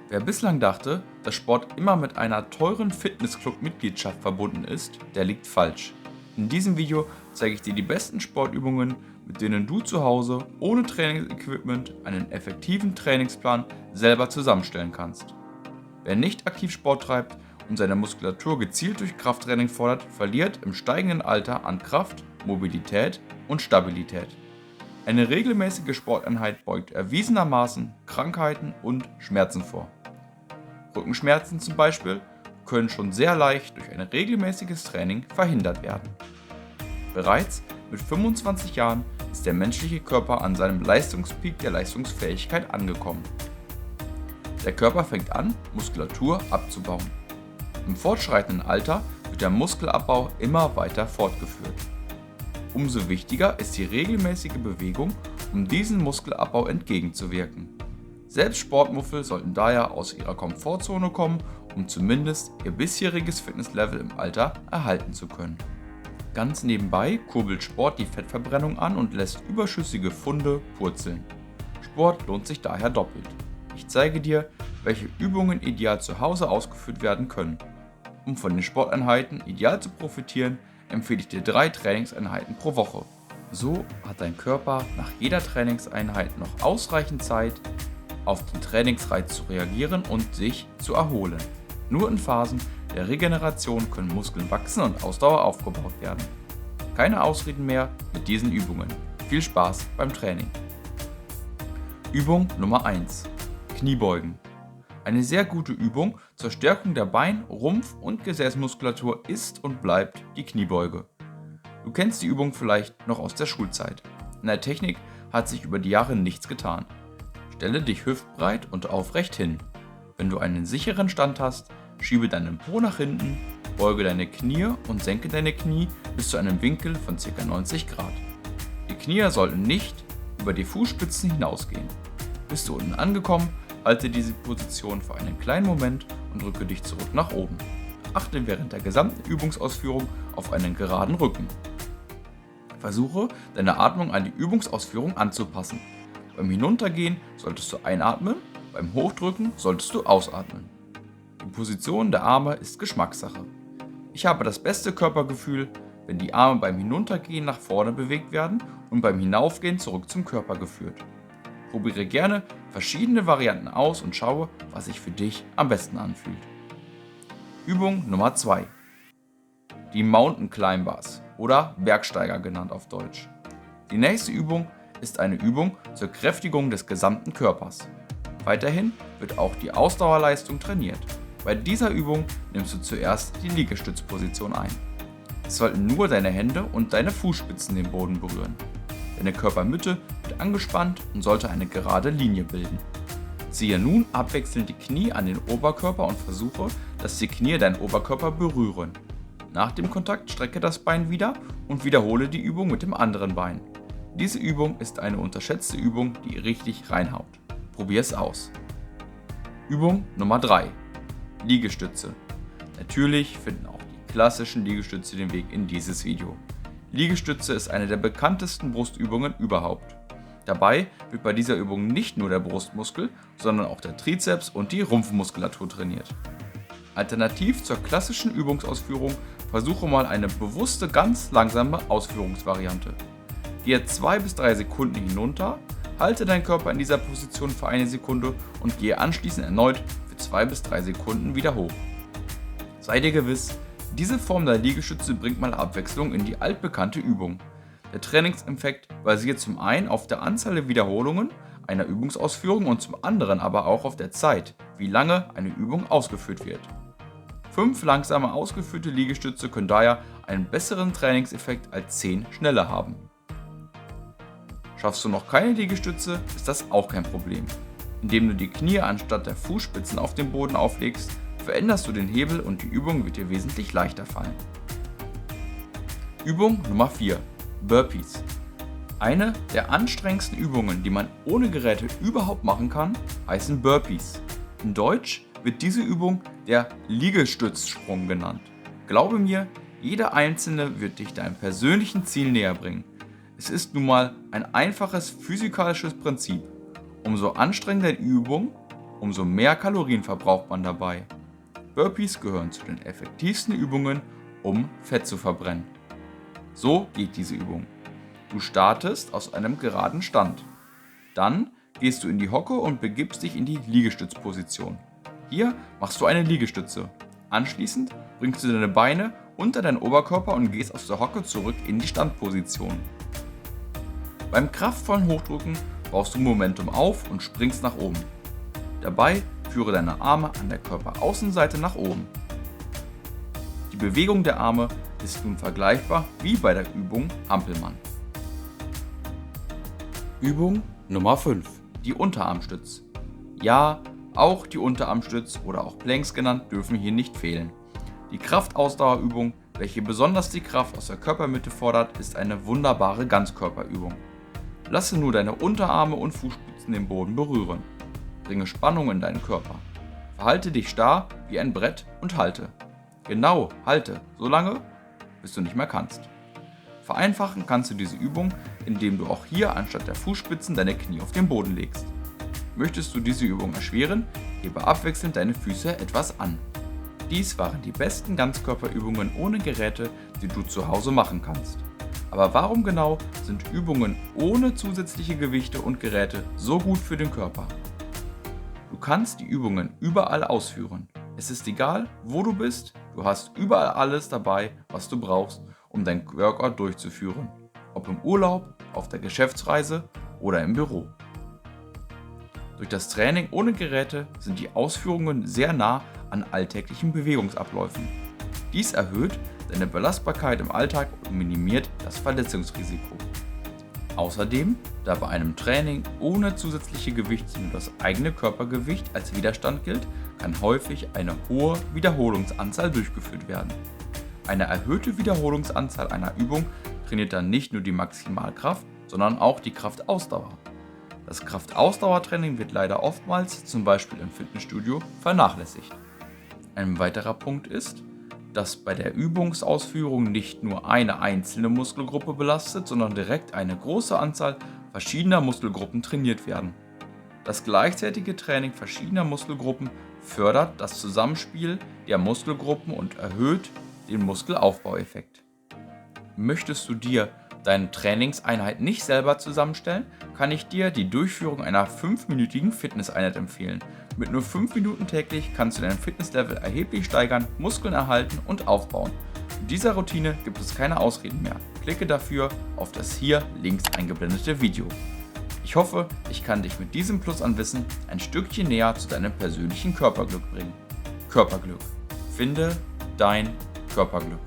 Wer bislang dachte, dass Sport immer mit einer teuren Fitnessclub-Mitgliedschaft verbunden ist, der liegt falsch. In diesem Video zeige ich dir die besten Sportübungen, mit denen du zu Hause ohne Trainingsequipment einen effektiven Trainingsplan selber zusammenstellen kannst. Wer nicht aktiv Sport treibt und seine Muskulatur gezielt durch Krafttraining fordert, verliert im steigenden Alter an Kraft, Mobilität und Stabilität. Eine regelmäßige Sporteinheit beugt erwiesenermaßen Krankheiten und Schmerzen vor. Rückenschmerzen zum Beispiel können schon sehr leicht durch ein regelmäßiges Training verhindert werden. Bereits mit 25 Jahren ist der menschliche Körper an seinem Leistungspeak der Leistungsfähigkeit angekommen. Der Körper fängt an, Muskulatur abzubauen. Im fortschreitenden Alter wird der Muskelabbau immer weiter fortgeführt. Umso wichtiger ist die regelmäßige Bewegung, um diesem Muskelabbau entgegenzuwirken. Selbst Sportmuffel sollten daher aus ihrer Komfortzone kommen, um zumindest ihr bisheriges Fitnesslevel im Alter erhalten zu können. Ganz nebenbei kurbelt Sport die Fettverbrennung an und lässt überschüssige Funde purzeln. Sport lohnt sich daher doppelt. Ich zeige dir, welche Übungen ideal zu Hause ausgeführt werden können. Um von den Sporteinheiten ideal zu profitieren, empfehle ich dir 3 Trainingseinheiten pro Woche. So hat dein Körper nach jeder Trainingseinheit noch ausreichend Zeit, auf den Trainingsreiz zu reagieren und sich zu erholen. Nur in Phasen der Regeneration können Muskeln wachsen und Ausdauer aufgebaut werden. Keine Ausreden mehr mit diesen Übungen. Viel Spaß beim Training. Übung Nummer 1: Kniebeugen. Eine sehr gute Übung zur Stärkung der Bein-, Rumpf- und Gesäßmuskulatur ist und bleibt die Kniebeuge. Du kennst die Übung vielleicht noch aus der Schulzeit. In der Technik hat sich über die Jahre nichts getan. Stelle dich hüftbreit und aufrecht hin. Wenn du einen sicheren Stand hast, schiebe deinen Po nach hinten, beuge deine Knie und senke deine Knie bis zu einem Winkel von ca. 90 Grad. Die Knie sollten nicht über die Fußspitzen hinausgehen. Bist du unten angekommen, halte diese Position für einen kleinen Moment und drücke dich zurück nach oben. Achte während der gesamten Übungsausführung auf einen geraden Rücken. Versuche, deine Atmung an die Übungsausführung anzupassen. Beim Hinuntergehen solltest du einatmen, beim Hochdrücken solltest du ausatmen. Die Position der Arme ist Geschmackssache. Ich habe das beste Körpergefühl, wenn die Arme beim Hinuntergehen nach vorne bewegt werden und beim Hinaufgehen zurück zum Körper geführt. Probiere gerne verschiedene Varianten aus und schaue, was sich für dich am besten anfühlt. Übung Nummer 2: Die Mountain Climbers oder Bergsteiger genannt auf Deutsch. Die nächste Übung ist eine Übung zur Kräftigung des gesamten Körpers. Weiterhin wird auch die Ausdauerleistung trainiert. Bei dieser Übung nimmst du zuerst die Liegestützposition ein. Es sollten nur deine Hände und deine Fußspitzen den Boden berühren. Deine Körpermitte wird angespannt und sollte eine gerade Linie bilden. Ziehe nun abwechselnd die Knie an den Oberkörper und versuche, dass die Knie deinen Oberkörper berühren. Nach dem Kontakt strecke das Bein wieder und wiederhole die Übung mit dem anderen Bein. Diese Übung ist eine unterschätzte Übung, die richtig reinhaut. Probier es aus. Übung Nummer 3: Liegestütze. Natürlich finden auch die klassischen Liegestütze den Weg in dieses Video. Liegestütze ist eine der bekanntesten Brustübungen überhaupt. Dabei wird bei dieser Übung nicht nur der Brustmuskel, sondern auch der Trizeps und die Rumpfmuskulatur trainiert. Alternativ zur klassischen Übungsausführung versuche mal eine bewusste, ganz langsame Ausführungsvariante. Gehe 2 bis 3 Sekunden hinunter, halte deinen Körper in dieser Position für 1 Sekunde und gehe anschließend erneut für 2 bis 3 Sekunden wieder hoch. Sei dir gewiss, diese Form der Liegestütze bringt mal Abwechslung in die altbekannte Übung. Der Trainingseffekt basiert zum einen auf der Anzahl der Wiederholungen einer Übungsausführung und zum anderen aber auch auf der Zeit, wie lange eine Übung ausgeführt wird. 5 langsame ausgeführte Liegestütze können daher einen besseren Trainingseffekt als 10 schnelle haben. Schaffst du noch keine Liegestütze, ist das auch kein Problem. Indem du die Knie anstatt der Fußspitzen auf den Boden auflegst, veränderst du den Hebel und die Übung wird dir wesentlich leichter fallen. Übung Nummer 4: Burpees. Eine der anstrengendsten Übungen, die man ohne Geräte überhaupt machen kann, heißen Burpees. In Deutsch wird diese Übung der Liegestützsprung genannt. Glaube mir, jeder einzelne wird dich deinem persönlichen Ziel näher bringen. Es ist nun mal ein einfaches physikalisches Prinzip. Umso anstrengender die Übung, umso mehr Kalorien verbraucht man dabei. Burpees gehören zu den effektivsten Übungen, um Fett zu verbrennen. So geht diese Übung. Du startest aus einem geraden Stand. Dann gehst du in die Hocke und begibst dich in die Liegestützposition. Hier machst du eine Liegestütze. Anschließend bringst du deine Beine unter deinen Oberkörper und gehst aus der Hocke zurück in die Standposition. Beim kraftvollen Hochdrücken baust du Momentum auf und springst nach oben. Dabei führe deine Arme an der Körperaußenseite nach oben. Die Bewegung der Arme ist nun vergleichbar wie bei der Übung Hampelmann. Übung Nummer 5. Die Unterarmstütz. Ja, auch die Unterarmstütz oder auch Planks genannt dürfen hier nicht fehlen. Die Kraftausdauerübung, welche besonders die Kraft aus der Körpermitte fordert, ist eine wunderbare Ganzkörperübung. Lasse nur deine Unterarme und Fußspitzen den Boden berühren. Bringe Spannung in deinen Körper. Verhalte dich starr wie ein Brett und halte. Genau, halte, so lange, bis du nicht mehr kannst. Vereinfachen kannst du diese Übung, indem du auch hier anstatt der Fußspitzen deine Knie auf den Boden legst. Möchtest du diese Übung erschweren, hebe abwechselnd deine Füße etwas an. Dies waren die besten Ganzkörperübungen ohne Geräte, die du zu Hause machen kannst. Aber warum genau sind Übungen ohne zusätzliche Gewichte und Geräte so gut für den Körper? Du kannst die Übungen überall ausführen. Es ist egal, wo du bist, du hast überall alles dabei, was du brauchst, um dein Workout durchzuführen. Ob im Urlaub, auf der Geschäftsreise oder im Büro. Durch das Training ohne Geräte sind die Ausführungen sehr nah an alltäglichen Bewegungsabläufen. Dies erhöht deine Belastbarkeit im Alltag und minimiert das Verletzungsrisiko. Außerdem, da bei einem Training ohne zusätzliche Gewichte nur das eigene Körpergewicht als Widerstand gilt, kann häufig eine hohe Wiederholungsanzahl durchgeführt werden. Eine erhöhte Wiederholungsanzahl einer Übung trainiert dann nicht nur die Maximalkraft, sondern auch die Kraftausdauer. Das Kraftausdauertraining wird leider oftmals, zum Beispiel im Fitnessstudio, vernachlässigt. Ein weiterer Punkt ist, dass bei der Übungsausführung nicht nur eine einzelne Muskelgruppe belastet, sondern direkt eine große Anzahl verschiedener Muskelgruppen trainiert werden. Das gleichzeitige Training verschiedener Muskelgruppen fördert das Zusammenspiel der Muskelgruppen und erhöht den Muskelaufbaueffekt. Möchtest du dir deine Trainingseinheit nicht selber zusammenstellen, kann ich dir die Durchführung einer 5-minütigen Fitnesseinheit empfehlen. Mit nur 5 Minuten täglich kannst du dein Fitnesslevel erheblich steigern, Muskeln erhalten und aufbauen. In dieser Routine gibt es keine Ausreden mehr. Klicke dafür auf das hier links eingeblendete Video. Ich hoffe, ich kann dich mit diesem Plus an Wissen ein Stückchen näher zu deinem persönlichen Körperglück bringen. Körperglück. Finde dein Körperglück.